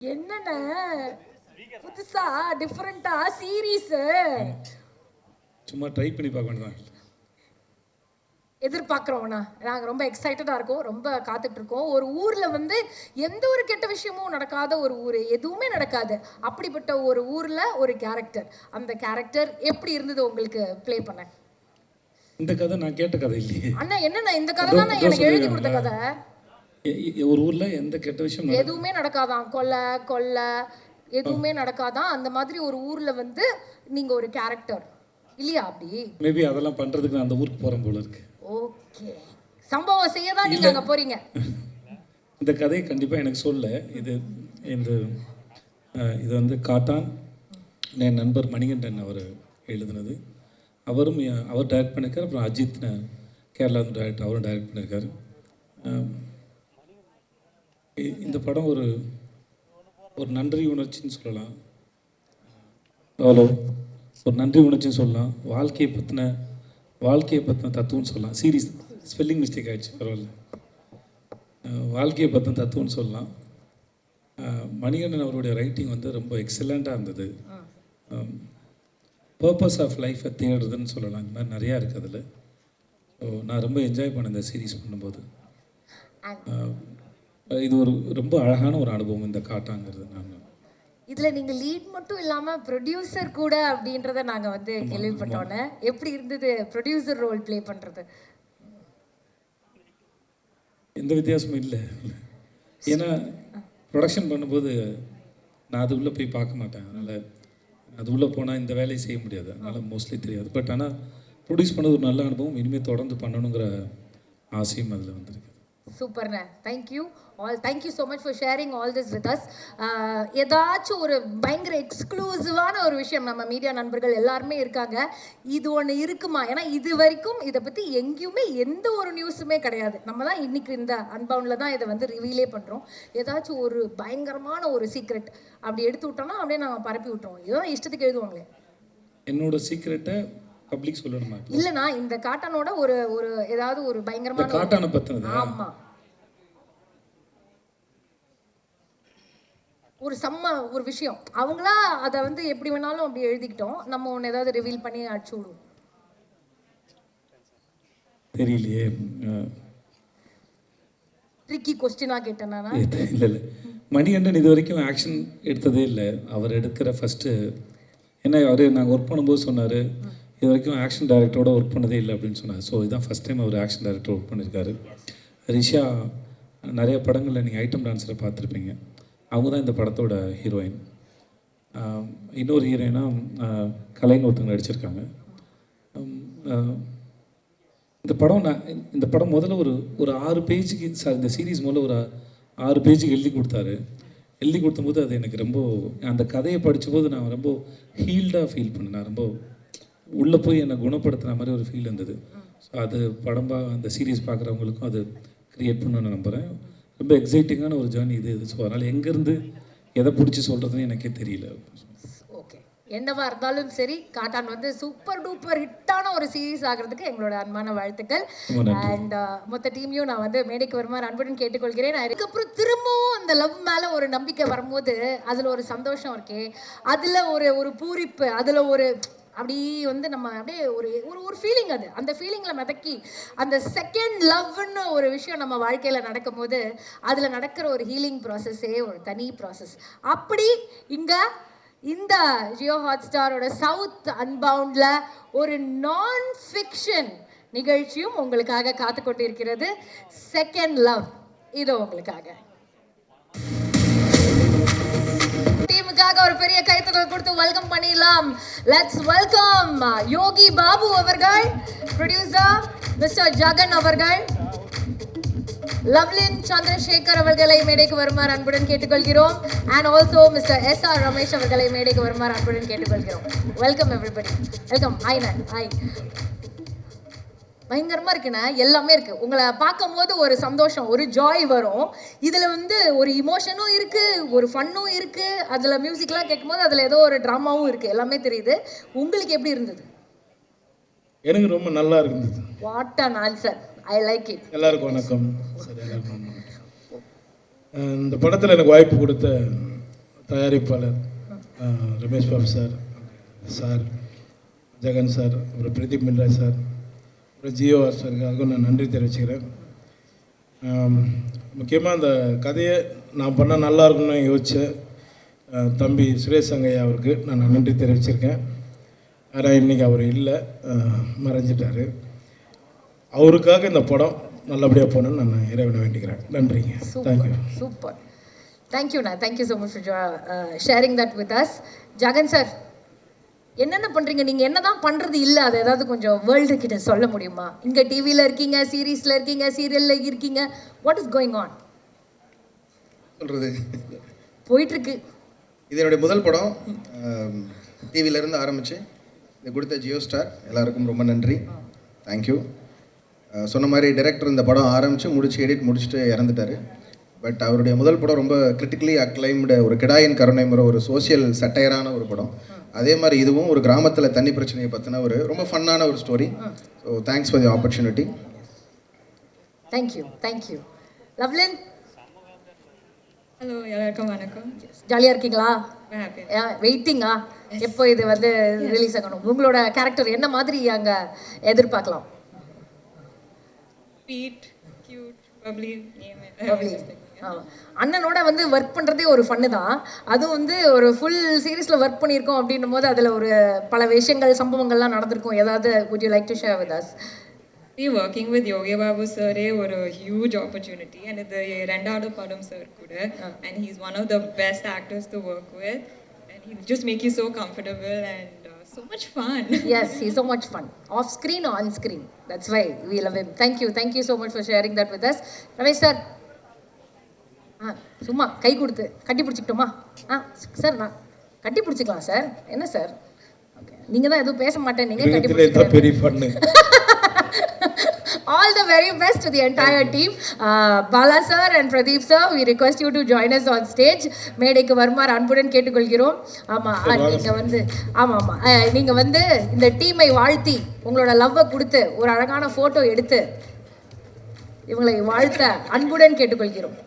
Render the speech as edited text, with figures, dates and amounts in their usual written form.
என்னென்ன புதுசா டிஃபரெண்டா சீரீஸ் சும்மா ட்ரை பண்ணி பார்க்க வேண்டியதான். எதிர்பார்க்குறோம்ண்ணா. நாங்கள் ரொம்ப எக்ஸைட்டடாக இருக்கோம், ரொம்ப காத்துட்டு இருக்கோம். ஒரு ஊரில் வந்து எந்த ஒரு கெட்ட விஷயமும் நடக்காத ஒரு ஊர், எதுவுமே நடக்காது. அப்படிப்பட்ட ஒரு ஊரில் ஒரு கேரக்டர், அந்த கேரக்டர் எப்படி இருந்தது உங்களுக்கு ப்ளே பண்ண? இந்த கதை நான் கேட்ட கதை இல்லையே அண்ணா. என்னண்ணா இந்த கதை தான் எனக்கு எழுதி கொடுத்த கதை. ஒரு ஊர்ல எந்த கெட்ட விஷயம் எதுவுமே நடக்காதான், கொல்லை எதுவுமே நடக்காதான். அந்த மாதிரி ஒரு ஊர்ல வந்து நீங்க ஒரு கேரக்டர் இல்லையா? அப்படி மேபி அதெல்லாம் பண்றதுக்கு நான் அந்த ஊருக்கு போறேன் போல இருக்கு. ஓகே, சம்பவம் செய்ய தான் நீங்க அங்க போறீங்க. இந்த கதையை கண்டிப்பா எனக்கு சொல்ல. இது இந்த இது வந்து காட்டான் என் நண்பர் மணிகண்டன் அவர் எழுதுனது. அவர் டைரக்ட் பண்ணியிருக்காரு. அப்புறம் அஜித் கேரளா டைரக்டர், அவரும் டைரக்ட் பண்ணியிருக்காரு. இந்த படம் ஒரு ஒரு நன்றி உணர்ச்சின்னு சொல்லலாம். ஒரு நன்றி உணர்ச்சின்னு சொல்லலாம். வாழ்க்கையை பற்றின தத்துவம்னு சொல்லலாம். சீரியஸ் ஸ்பெல்லிங் மிஸ்டேக் ஆகிடுச்சு, பரவாயில்ல. வாழ்க்கையை பற்றின தத்துவம்னு சொல்லலாம். மணிகண்டன் அவருடைய ரைட்டிங் வந்து ரொம்ப எக்ஸலண்ட்டாக இருந்தது. பர்பஸ் ஆஃப் லைஃப்பை தேடுறதுன்னு சொல்லலாம். இந்த மாதிரி நிறையா இருக்குது அதில். ஸோ நான் ரொம்ப என்ஜாய் பண்ணேன் இந்த சீரீஸ் பண்ணும்போது. இது ஒரு ரொம்ப அழகான ஒரு அனுபவம் இந்த காட்டாங்கிறது. நாங்கள் இதில் நீங்கள் லீட் மட்டும் இல்லாமல் ப்ரொடியூசர் கூட அப்படின்றத நாங்கள் வந்து கேள்விப்பட்டோன்னே. எப்படி இருந்தது ப்ரொடியூசர் ரோல் ப்ளே பண்ணுறது? எந்த வித்தியாசமும் இல்லை. ஏன்னா ப்ரொடக்ஷன் பண்ணும்போது நான் அது உள்ளே போய் பார்க்க மாட்டேன். அதனால் அது உள்ளே போனால் இந்த வேலையை செய்ய முடியாது. அதனால் மோஸ்ட்லி தெரியாது. பட் ஆனால் ப்ரொடியூஸ் பண்ணது ஒரு நல்ல அனுபவம். இனிமேல் தொடர்ந்து பண்ணணுங்கிற ஆசையும் அதில் வந்துருக்கு. சூப்பர்ண்ணே. Thank you all. Thank you so much for sharing all this with us. ஏதாச்சும் ஒரு பயங்கர எக்ஸ்க்ளூசிவான ஒரு விஷயம் நம்ம மீடியா நண்பர்கள் எல்லாருமே இருக்காங்க, இது ஒன்று இருக்குமா? ஏன்னா இது வரைக்கும் இதை பற்றி எங்கேயுமே எந்த ஒரு நியூஸுமே கிடையாது. நம்ம தான் இன்னைக்கு இந்த அன்பவுண்டில் தான் இதை வந்து ரிவீலே பண்ணுறோம். ஏதாச்சும் ஒரு பயங்கரமான ஒரு சீக்ரெட் அப்படி எடுத்து விட்டோம்னா அப்படியே நாங்கள் பரப்பி விட்டுருவோம். இதுதான் இஷ்டத்துக்கு எழுதுவாங்களே. என்னோட சீக்ரெட்டை பப்ளிக் சொல்லணுமா? இல்லைண்ணா, இந்த காட்டானோட ஒரு ஒரு ஏதாவது ஒரு பயங்கரமான காட்டான பத்தினது. ஆமா, ஒரு செம்ம ஒரு விஷயம். அவங்களா அதை வந்து எப்படி வேணாலும் அப்படி எழுதிக்கிட்டோம். நம்ம ஒன்று ஏதாவது ரிவீல் பண்ணி அடிச்சு விடுவோம். தெரியலையே. ட்ரிக்கி கொஸ்டினாக கேட்டேன் நான். இல்லை மணிகண்டன் இது வரைக்கும் ஆக்ஷன் எடுத்ததே இல்லை. அவர் எடுக்கிற ஃபஸ்ட்டு என்ன, அவர் நாங்கள் ஒர்க் பண்ணும்போது சொன்னார், இது வரைக்கும் ஆக்ஷன் டைரக்டரோட ஒர்க் பண்ணதே இல்லை அப்படின்னு சொன்னார். ஸோ இதுதான் ஃபஸ்ட் டைம் அவர் ஆக்ஷன் டைரக்டர் ஒர்க் பண்ணியிருக்காரு. ரிஷா நிறைய படங்களில் நீங்கள் ஐட்டம் டான்ஸரை பார்த்துருப்பீங்க. அவங்க தான் இந்த படத்தோட ஹீரோயின். இன்னொரு ஹீரோயினாக கலைன்னு ஒருத்தவங்க நடிச்சிருக்காங்க. இந்த படம் முதல்ல ஒரு 6 பேஜுக்கு இந்த சீரீஸ் முதல்ல ஒரு 6 பேஜுக்கு எழுதி கொடுத்தபோது அது எனக்கு ரொம்ப, அந்த கதையை படித்தபோது நான் ரொம்ப ஹீல்டாக ஃபீல் பண்ணேன். நான் ரொம்ப உள்ளே போய் என்னை குணப்படுத்துகிற மாதிரி ஒரு ஃபீல் இருந்தது. ஸோ அது அந்த சீரீஸ் பார்க்குறவங்களுக்கும் அது க்ரியேட் பண்ணணும்னு நம்புகிறேன். ரொம்ப எக்ஸைட்டிங்கான ஒரு ஜேர்னி இது. ஸோ அதனால் எங்கேருந்து எதை பிடிச்சி சொல்கிறதுன்னு எனக்கே தெரியல. ஓகே, என்னவா இருந்தாலும் சரி, காட்டான் வந்து சூப்பர் டூப்பர் ஹிட்டான ஒரு சீரீஸ் ஆகிறதுக்கு எங்களோட அன்பான வாழ்த்துக்கள். அண்ட் மொத்த டீமையும் நான் வந்து மேடைக்கு வருமாறு அன்புடன் கேட்டுக்கொள்கிறேன். அதுக்கப்புறம் திரும்பவும் அந்த லவ் மேலே ஒரு நம்பிக்கை வரும்போது அதில் ஒரு சந்தோஷம் இருக்கே, அதில் ஒரு பூரிப்பு, அதில் ஒரு அப்படி வந்து நம்ம அப்படியே ஒரு ஒரு ஃபீலிங், அந்த ஃபீலிங்கில் மிதக்கி அந்த செகண்ட் லவ்னு ஒரு விஷயம் நம்ம வாழ்க்கையில் நடக்கும்போது அதில் நடக்கிற ஒரு ஹீலிங் ப்ராசஸே ஒரு தனி ப்ராசஸ். அப்படி இங்கே இந்த ஜியோ ஹாட்ஸ்டாரோட சவுத் அன்பவுண்டில் ஒரு நான் ஃபிக்ஷன் நிகழ்ச்சியும் உங்களுக்காக காத்து கொண்டிருக்கிறது. செகண்ட் லவ், இது உங்களுக்காக. ஒரு பெரிய கைத்தட்டல் கொடுத்து வெல்கம் பண்ணிடலாம். லெட்ஸ் வெல்கம் யோகி பாபு அவர்கள், ப்ரொடியூசர் மிஸ்டர் ஜகன் அவர்கள், லவ்லின் சந்திரசேகர் அவர்களை மேடைக்கு வருமாறு அன்புடன் கேட்டுக்கொள்கிறோம். And also mister SR Ramesh அவர்களை மேடைக்கு வருமாறு அன்புடன் கேட்டுக்கொள்கிறோம். Welcome everybody, welcome. ஹாய். பயங்கரமாக இருக்குண்ணே, எல்லாமே இருக்குது. உங்களை பார்க்கும் போது ஒரு சந்தோஷம், ஒரு ஜாய் வரும். இதில் வந்து ஒரு இமோஷனும் இருக்குது, ஒரு ஃபன்னும் இருக்குது. அதில் மியூசிக்லாம் கேட்கும்போது அதில் ஏதோ ஒரு ட்ராமாவும் இருக்குது. எல்லாமே தெரியுது. உங்களுக்கு எப்படி இருந்தது? எனக்கு ரொம்ப நல்லா இருந்தது. What an answer, I like it. எல்லாருக்கும் வணக்கம். இந்த படத்தில் எனக்கு வாய்ப்பு கொடுத்த தயாரிப்பாளர் ரமேஷ் பாபு சார், ஜெகன் சார், அப்புறம் பிரதீப் மின்ராஜ் சார், அப்புறம் ஜியோஆர் சாருக்கு அதுக்கும் நான் நன்றி தெரிவிச்சுக்கிறேன். முக்கியமாக அந்த கதையை நான் பண்ணால் நல்லா இருக்கும்னு யோசித்தேன் தம்பி சுரேஷ் சங்கையா அவருக்கு நான் நன்றி தெரிவிச்சிருக்கேன். ஆனால் இன்றைக்கி அவர் இல்லை, மறைஞ்சிட்டார். அவருக்காக இந்த படம் நல்லபடியாக போகணுன்னு நான் இறைவனை வேண்டிக்கிறேன். நன்றிங்க. தேங்க்யூ. சூப்பர். தேங்க்யூண்ணா. Thank you so much for sharing that with us. Jagan sir, என்னென்ன பண்ணுறீங்க? நீங்கள் என்ன தான் பண்ணுறது இல்லை, அது ஏதாவது கொஞ்சம் வேர்ல்டு கிட்ட சொல்ல முடியுமா? இங்கே டிவியில் இருக்கீங்க, சீரீஸில் இருக்கீங்க, சீரியலில் இருக்கீங்க. What is going on? சொல்கிறது போயிட்டுருக்கு. இது என்னுடைய முதல் படம். டிவியிலேருந்து ஆரம்பித்து இது கொடுத்த ஜியோ ஸ்டார் எல்லாருக்கும் ரொம்ப நன்றி. தேங்க்யூ. சொன்ன மாதிரி டைரக்டர் இந்த படம் ஆரம்பித்து எடிட் முடிச்சுட்டு இறந்துட்டார். பட் அவருடைய முதல் படம் ரொம்ப கிரிட்டிக்கலி அக்ளைம்டு, ஒரு கிடாயின் கருணைமுறை, ஒரு சோசியல் சட்டையரான ஒரு படம். அதே மாதிரி இதுவும் ஒரு கிராமத்தில் தண்ணி பிரச்சனையை பற்றின ஒரு ரொம்ப ஃபன்னான ஒரு story. So thanks for the opportunity. Thank you. Thank you. Lovelin, hello, எல்லாருக்கும் வணக்கம். ஜாலியாக இருக்கீங்களா? ஹாப்பி. வெயிட்டிங்கா எப்போ இது வந்து ரிலீஸ் ஆகணும்? உங்களோட கேரக்டர் என்ன மாதிரி அங்கே எதிர்பார்க்கலாம்? Sweet, cute, bubbly Lovely. அண்ணனோட வந்து ஒர்க் பண்ணுறதே ஒரு ஃபன்னு தான். அதுவும் வந்து ஒரு ஃபுல் சீரீஸில் ஒர்க் பண்ணியிருக்கோம் அப்படின்னும் போது அதில் ஒரு பல விஷயங்கள் சம்பவங்கள்லாம் நடந்திருக்கும். ஏதாவது would you like to share with us? working with Yogi Babu sir ஒரு huge opportunity, and இது ரெண்டாவது படம் சார் கூட, and he's one of the best actors to work with, and he just make you so comfortable and so much fun. Yes, he's so much fun. Off screen, on screen. That's why we love him. Thank you so much for sharing that with us. Ramesh sir, சும்மா கை கொடுத்து கட்டி பிடிச்சிக்கிட்டோமா? Sir நான் கட்டி பிடிச்சிக்கலாம் sir. என்ன sir, okay, நீங்கள் தான் எதுவும் பேச மாட்டேன், நீங்கள் கட்டி பிடிச்சிக்கலாம். பெரிய பண்ணு. All the very best to the entire team. Bala sir and Pradeep sir, we request you to join us on stage. மேடைக்கு வருமாறு அன்புடன் கேட்டுக்கொள்கிறோம். நீங்கள் வந்து இந்த டீமை வாழ்த்தி உங்களோட லவ்வை கொடுத்து ஒரு அழகான ஃபோட்டோ எடுத்து இவங்களை வாழ்த்த அன்புடன் கேட்டுக்கொள்கிறோம்.